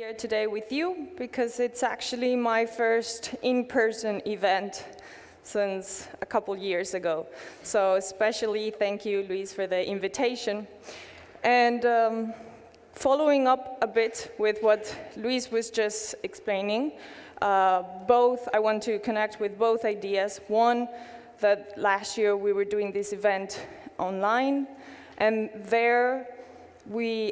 here today with you because it's actually my first in-person event since a couple years ago. So especially thank you, Luis, for the invitation. And following up a bit with what Luis was just explaining, I want to connect with both ideas. One, that last year we were doing this event online, and there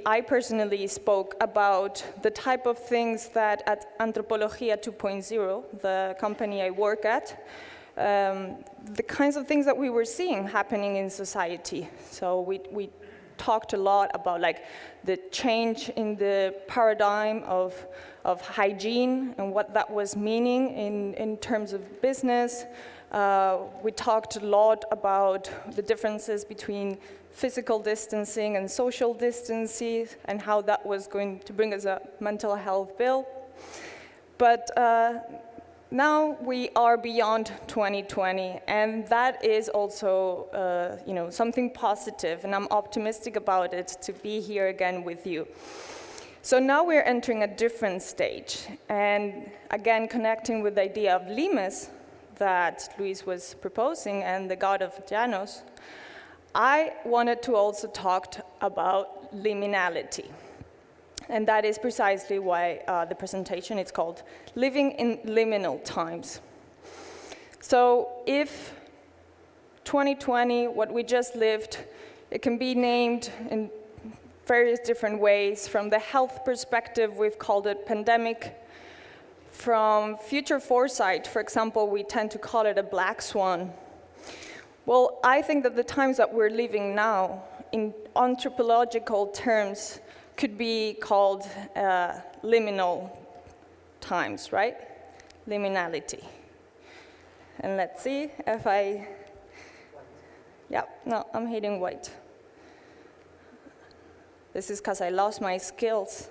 I personally spoke about the type of things that at Antropología 2.0, the company I work at, the kinds of things that we were seeing happening in society. So we talked a lot about like the change in the paradigm of hygiene and what that was meaning in terms of business. We talked a lot about the differences between physical distancing and social distancing and how that was going to bring us a mental health bill. But now we are beyond 2020, and that is also something positive, and I'm optimistic about it to be here again with you. So now we're entering a different stage, and again connecting with the idea of limes that Luis was proposing and the god of Llanos, I wanted to also talk about liminality. And that is precisely why the presentation is called Living in Liminal Times. So if 2020, what we just lived, it can be named in various different ways. From the health perspective, we've called it pandemic. From future foresight, for example, we tend to call it a black swan. Well, I think that the times that we're living now, in anthropological terms, could be called liminal times, right? Liminality. And let's see if I'm hitting white. This is because I lost my skills.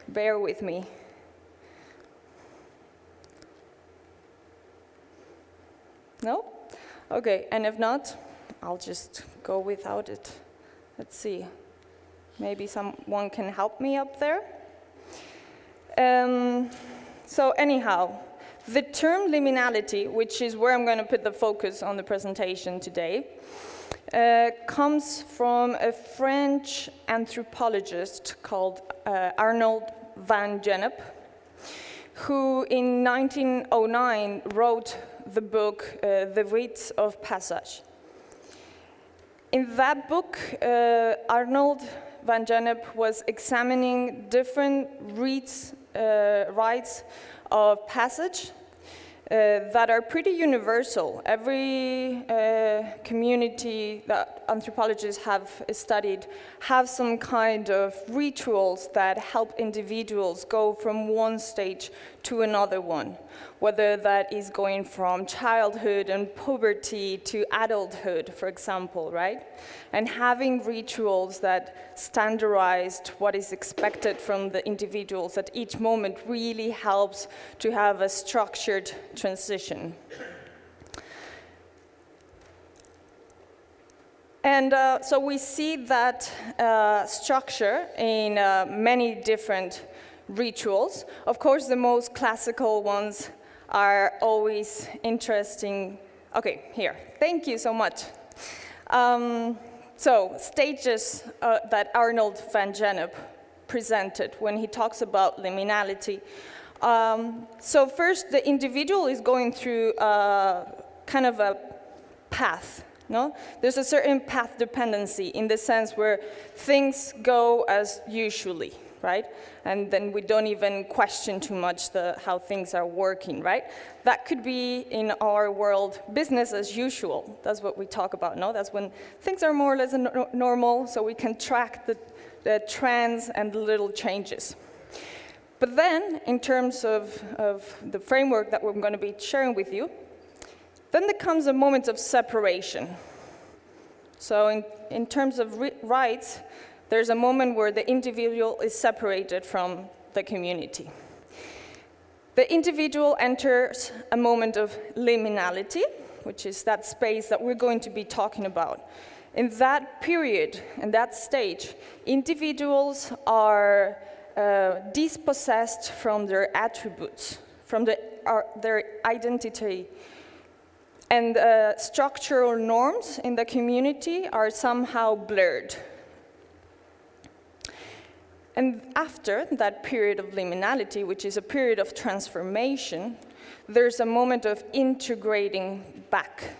Bear with me. No? Okay, and if not, I'll just go without it. Let's see. Maybe someone can help me up there. So anyhow, the term liminality, which is where I'm going to put the focus on the presentation today, comes from a French anthropologist called Arnold van Gennep, who in 1909 wrote the book, The Rites of Passage. In that book, Arnold van Gennep was examining different rites of passage that are pretty universal. Every community that anthropologists have studied have some kind of rituals that help individuals go from one stage to another one, whether that is going from childhood and puberty to adulthood, for example, right? And having rituals that standardized what is expected from the individuals at each moment really helps to have a structured transition. And so we see that structure in many different rituals. Of course, the most classical ones are always interesting. Okay, here. Thank you so much. So, stages that Arnold van Gennep presented when he talks about liminality. So first, the individual is going through kind of a path. No? There's a certain path dependency in the sense where things go as usually, right? And then we don't even question too much how things are working, right? That could be, in our world, business as usual. That's what we talk about, no? That's when things are more or less normal, so we can track the trends and the little changes. But then, in terms of the framework that we're going to be sharing with you, then there comes a moment of separation. So in terms of rights, there's a moment where the individual is separated from the community. The individual enters a moment of liminality, which is that space that we're going to be talking about. In that period, in that stage, individuals are dispossessed from their attributes, from their identity. And structural norms in the community are somehow blurred. And after that period of liminality, which is a period of transformation, there's a moment of integrating back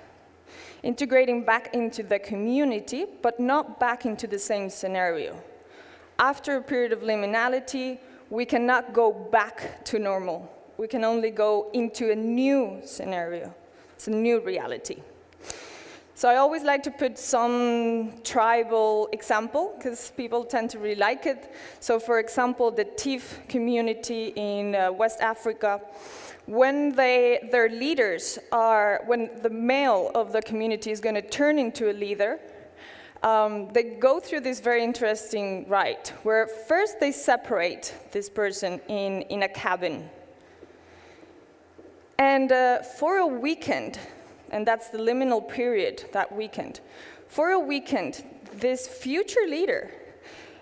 into the community, but not back into the same scenario. After a period of liminality, we cannot go back to normal. We can only go into a new scenario. It's a new reality. So I always like to put some tribal example, because people tend to really like it. So for example, the Tiv community in West Africa, when their leaders when the male of the community is going to turn into a leader, they go through this very interesting rite, where first they separate this person in a cabin. And for a weekend, and that's the liminal period, that weekend, for a weekend, this future leader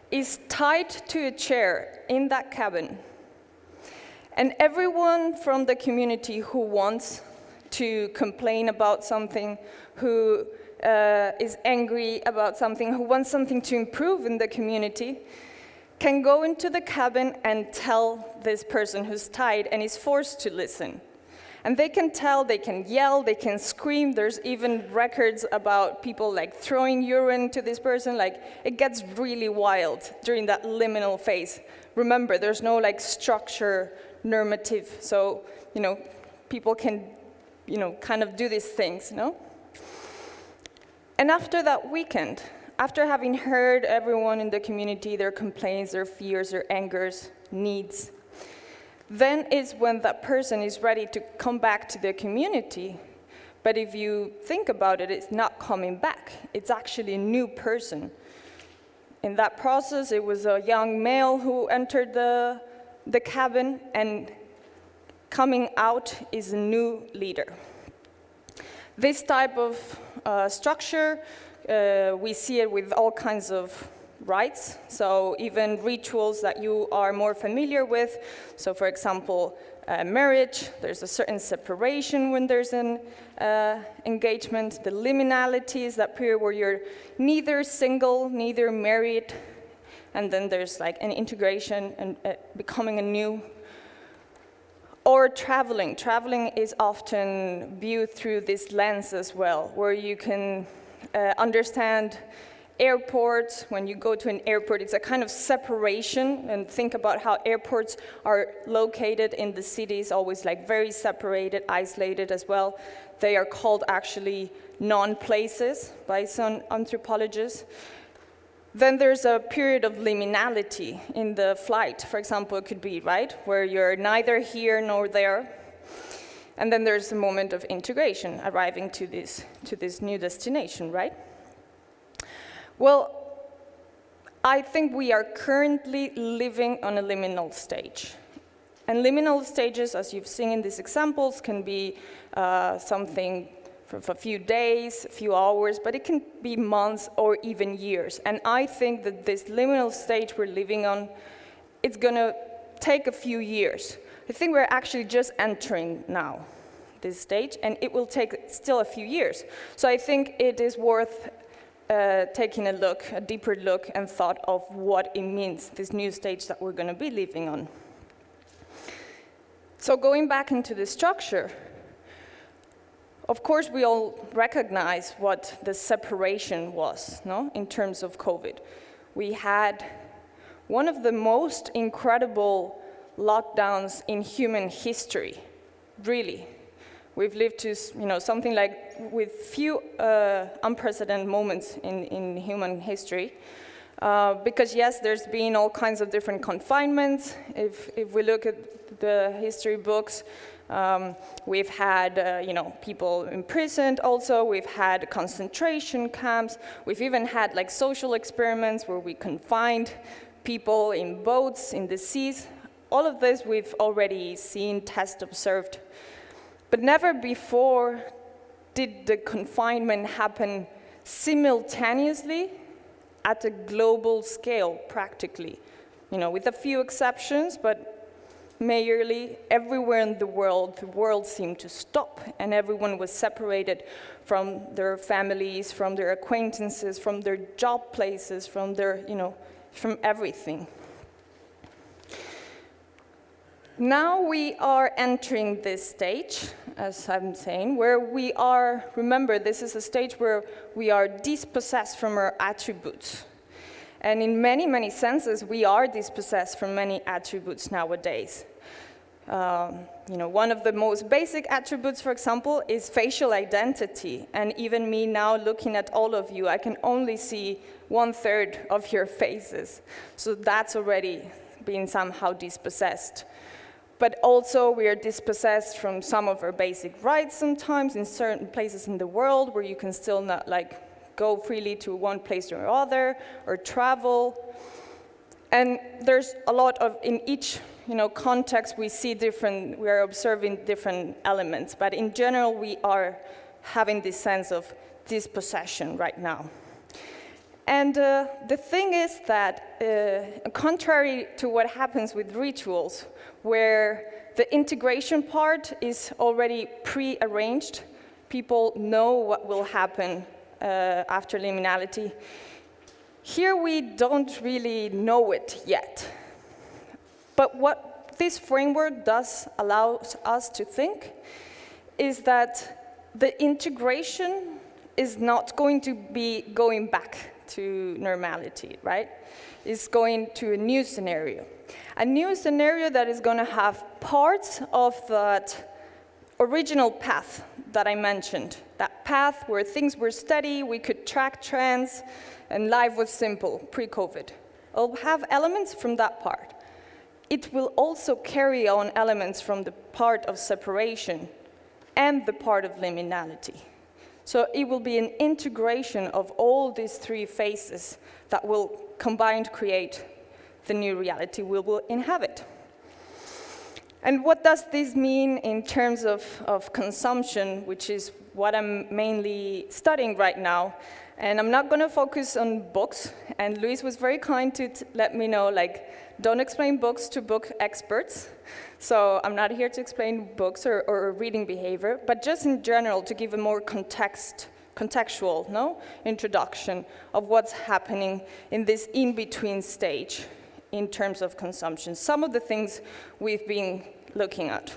is tied to a chair in that cabin. And everyone from the community who wants to complain about something, who is angry about something, who wants something to improve in the community, can go into the cabin and tell this person who's tied and is forced to listen. And they can tell, they can yell, they can scream. There's even records about people like throwing urine to this person. Like, it gets really wild during that liminal phase. Remember, there's no like structure, normative. So, people can, kind of do these things, And after that weekend, after having heard everyone in the community, their complaints, their fears, their angers, needs, then is when that person is ready to come back to the community. But if you think about it, it's not coming back. It's actually a new person. In that process, it was a young male who entered the cabin, and coming out is a new leader. This type of structure, we see it with all kinds of rites, so even rituals that you are more familiar with. So for example, marriage, there's a certain separation when there's an engagement. The liminality is that period where you're neither single, neither married, and then there's like an integration and becoming a new. Or traveling. Traveling is often viewed through this lens as well, where you can understand airports. When you go to an airport, it's a kind of separation, and think about how airports are located in the cities, always like very separated, isolated as well. They are called actually non-places by some anthropologists. Then there's a period of liminality in the flight. For example, it could be, right, where you're neither here nor there. And then there's a moment of integration, arriving to this new destination, right? Well, I think we are currently living on a liminal stage. And liminal stages, as you've seen in these examples, can be something for a few days, a few hours, but it can be months or even years. And I think that this liminal stage we're living on, it's gonna take a few years. I think we're actually just entering now this stage, and it will take still a few years. So I think it is worth taking a deeper look and thought of what it means, this new stage that we're gonna be living on. So going back into the structure, of course, we all recognize what the separation was, in terms of COVID. We had one of the most incredible lockdowns in human history, really. We've lived to, something like with few unprecedented moments in human history. Because yes, there's been all kinds of different confinements. If we look at the history books, we've had people imprisoned also. We've had concentration camps. We've even had like social experiments where we confined people in boats in the seas. All of this we've already seen, tested, observed. But never before did the confinement happen simultaneously at a global scale, practically. with a few exceptions, but majorly everywhere in the world seemed to stop, and everyone was separated from their families, from their acquaintances, from their job places, from their, from everything. Now we are entering this stage, as I'm saying, where we are, remember, this is a stage where we are dispossessed from our attributes. And in many, many senses, we are dispossessed from many attributes nowadays. One of the most basic attributes, for example, is facial identity. And even me now looking at all of you, I can only see 1/3 of your faces. So that's already being somehow dispossessed. But also we are dispossessed from some of our basic rights sometimes in certain places in the world where you can still not go freely to one place or other or travel. And there's a lot of, in each context we are observing different elements, but in general we are having this sense of dispossession right now. And the thing is that, contrary to what happens with rituals, where the integration part is already pre-arranged, people know what will happen after liminality. Here we don't really know it yet. But what this framework does allow us to think is that the integration is not going to be going back to normality, right? It's going to a new scenario. A new scenario that is going to have parts of that original path that I mentioned, that path where things were steady, we could track trends, and life was simple, pre-COVID. It'll have elements from that part. It will also carry on elements from the part of separation and the part of liminality. So it will be an integration of all these three phases that will combine to create the new reality we will inhabit. And what does this mean in terms of consumption, which is what I'm mainly studying right now? And I'm not going to focus on books. And Luis was very kind to let me know, don't explain books to book experts. So I'm not here to explain books or reading behavior, but just in general to give a more contextual introduction of what's happening in this in-between stage in terms of consumption. Some of the things we've been looking at.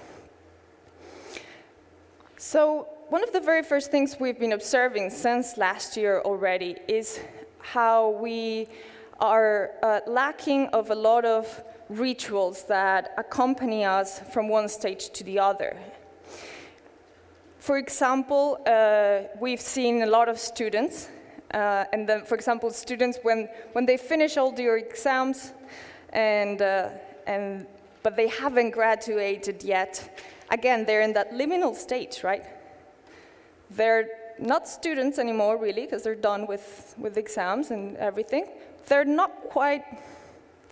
So one of the very first things we've been observing since last year already is how we are lacking of a lot of rituals that accompany us from one stage to the other. For example, we've seen a lot of students, and then, for example, students when they finish all their exams, but they haven't graduated yet. Again, they're in that liminal stage, right? They're not students anymore, really, because they're done with exams and everything. They're not quite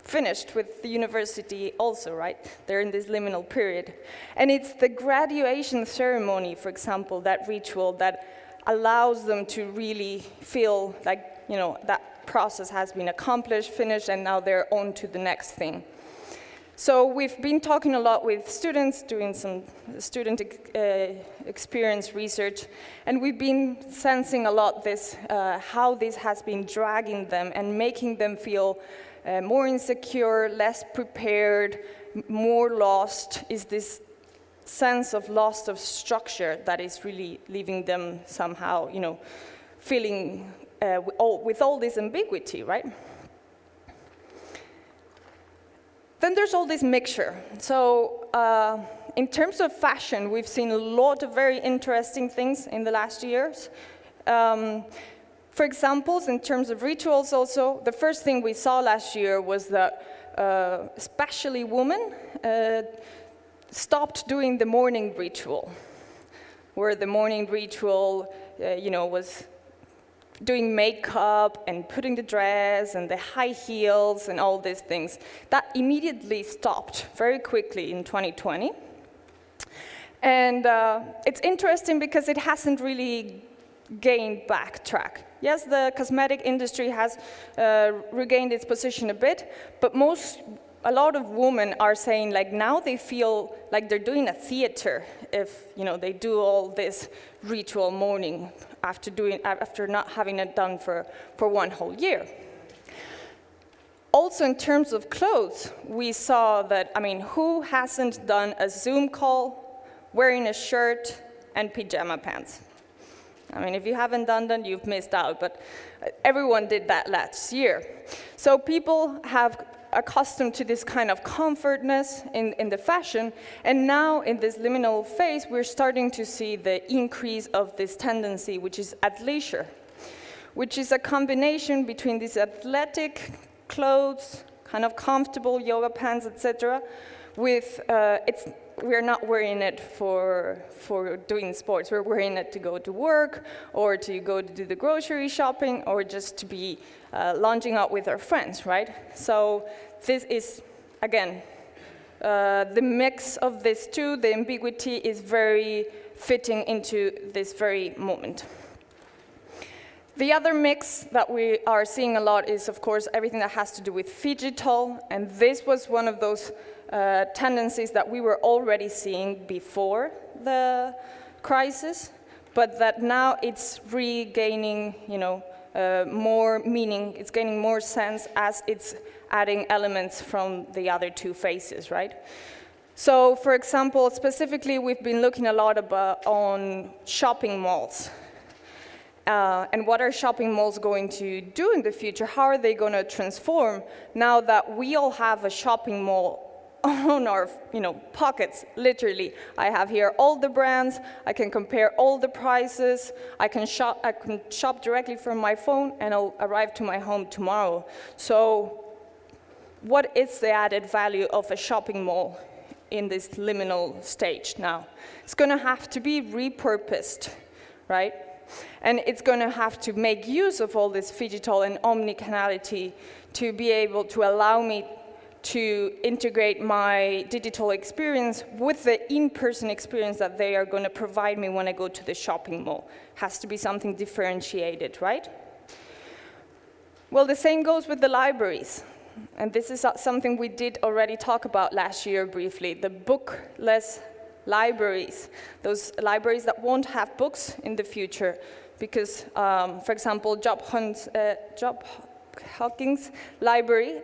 finished with the university also, right? They're in this liminal period. And it's the graduation ceremony, for example, that ritual that allows them to really feel like, that process has been accomplished, finished, and now they're on to the next thing. So we've been talking a lot with students, doing some student experience research, and we've been sensing a lot this, how this has been dragging them and making them feel more insecure, less prepared, more lost, is this sense of loss of structure that is really leaving them somehow, feeling with all this ambiguity, right? Then there's all this mixture. So in terms of fashion, we've seen a lot of very interesting things in the last years. For example, in terms of rituals also, the first thing we saw last year was that especially women stopped doing the morning ritual, where the morning ritual, was doing makeup and putting the dress and the high heels and all these things. That immediately stopped very quickly in 2020. And it's interesting because it hasn't really gained backtrack. Yes, the cosmetic industry has regained its position a bit, but a lot of women are saying like now they feel like they're doing a theater if they do all this ritual mourning after not having it done for one whole year. Also, in terms of clothes, we saw that, who hasn't done a Zoom call wearing a shirt and pajama pants? If you haven't done that, you've missed out, but everyone did that last year. So people have accustomed to this kind of comfortness in the fashion, and now in this liminal phase, we're starting to see the increase of this tendency, which is athleisure, which is a combination between these athletic clothes, kind of comfortable yoga pants, etc., with we're not wearing it for doing sports. We're wearing it to go to work, or to go to do the grocery shopping, or just to be lounging out with our friends, right? So this is, again, the mix of these two, the ambiguity is very fitting into this very moment. The other mix that we are seeing a lot is, of course, everything that has to do with phygital, and this was one of those tendencies that we were already seeing before the crisis, but that now it's regaining, more meaning, it's gaining more sense as it's adding elements from the other two phases, right? So, for example, specifically, we've been looking a lot on shopping malls. And what are shopping malls going to do in the future? How are they going to transform now that we all have a shopping mall on our pockets, literally? I have here all the brands, I can compare all the prices, I can shop directly from my phone, and it'll arrive to my home tomorrow. So what is the added value of a shopping mall in this liminal stage now? It's going to have to be repurposed, right? And it's going to have to make use of all this phygital and omnicanality to be able to allow me to integrate my digital experience with the in-person experience that they are going to provide me when I go to the shopping mall. Has to be something differentiated, right? Well, the same goes with the libraries. And this is something we did already talk about last year briefly, the bookless libraries, those libraries that won't have books in the future because, for example, Job Hawkins' library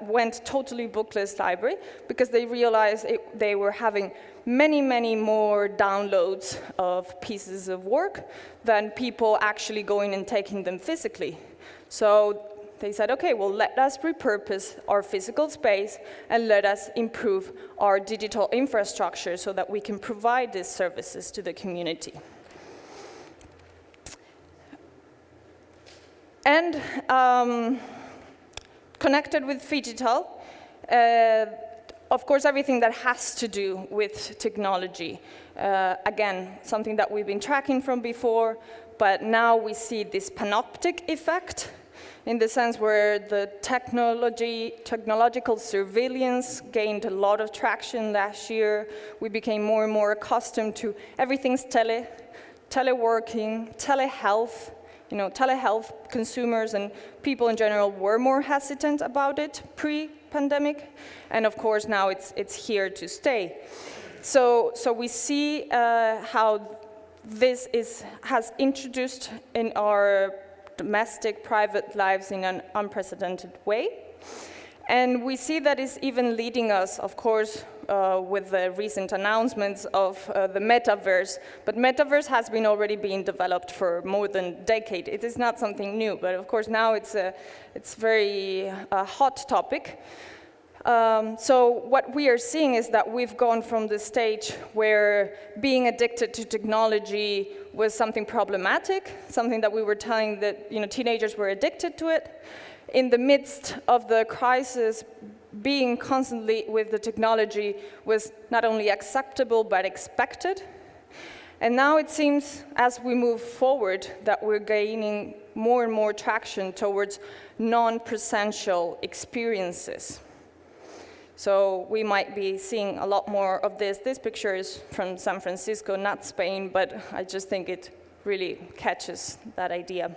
went totally bookless library because they realized they were having many, many more downloads of pieces of work than people actually going and taking them physically. So they said, okay, well, let us repurpose our physical space and let us improve our digital infrastructure so that we can provide these services to the community. And connected with phygital, of course, everything that has to do with technology. Again, something that we've been tracking from before, but now we see this panoptic effect, in the sense where the technological surveillance gained a lot of traction last year. We became more and more accustomed to everything's teleworking, telehealth. Telehealth consumers and people in general were more hesitant about it pre-pandemic, and of course now it's here to stay. So we see how this has introduced in our domestic, private lives in an unprecedented way. And we see that it's even leading us, of course, with the recent announcements of the metaverse. But metaverse has been already being developed for more than a decade. It is not something new, but of course now it's very hot topic. So what we are seeing is that we've gone from the stage where being addicted to technology was something problematic, something that we were telling that teenagers were addicted to it. In the midst of the crisis, being constantly with the technology was not only acceptable but expected. And now it seems, as we move forward, that we're gaining more and more traction towards non-presential experiences. So we might be seeing a lot more of this. This picture is from San Francisco, not Spain, but I just think it really catches that idea.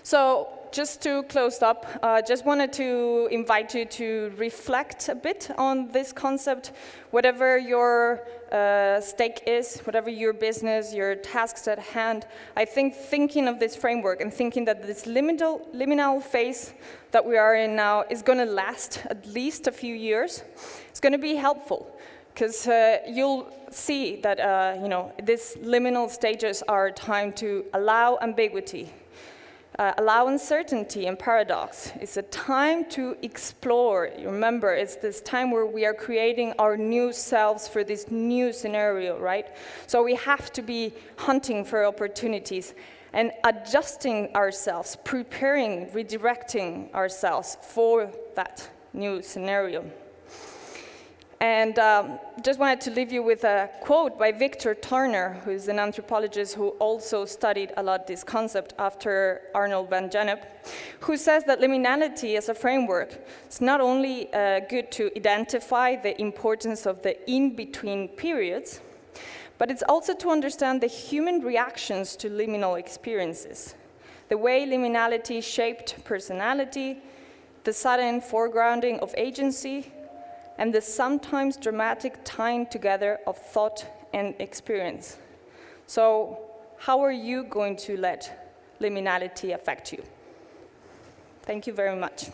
So just to close up, just wanted to invite you to reflect a bit on this concept. Whatever your stake is, whatever your business, your tasks at hand, I think thinking of this framework and thinking that this liminal phase that we are in now is going to last at least a few years, it's going to be helpful. Because you'll see that these liminal stages are a time to allow ambiguity, allow uncertainty and paradox. It's a time to explore. You remember, it's this time where we are creating our new selves for this new scenario, right? So we have to be hunting for opportunities and adjusting ourselves, preparing, redirecting ourselves for that new scenario. And just wanted to leave you with a quote by Victor Turner, who's an anthropologist who also studied a lot this concept after Arnold van Gennep, who says that liminality as a framework is not only good to identify the importance of the in-between periods, but it's also to understand the human reactions to liminal experiences, the way liminality shaped personality, the sudden foregrounding of agency, and the sometimes dramatic tying together of thought and experience. So how are you going to let liminality affect you? Thank you very much.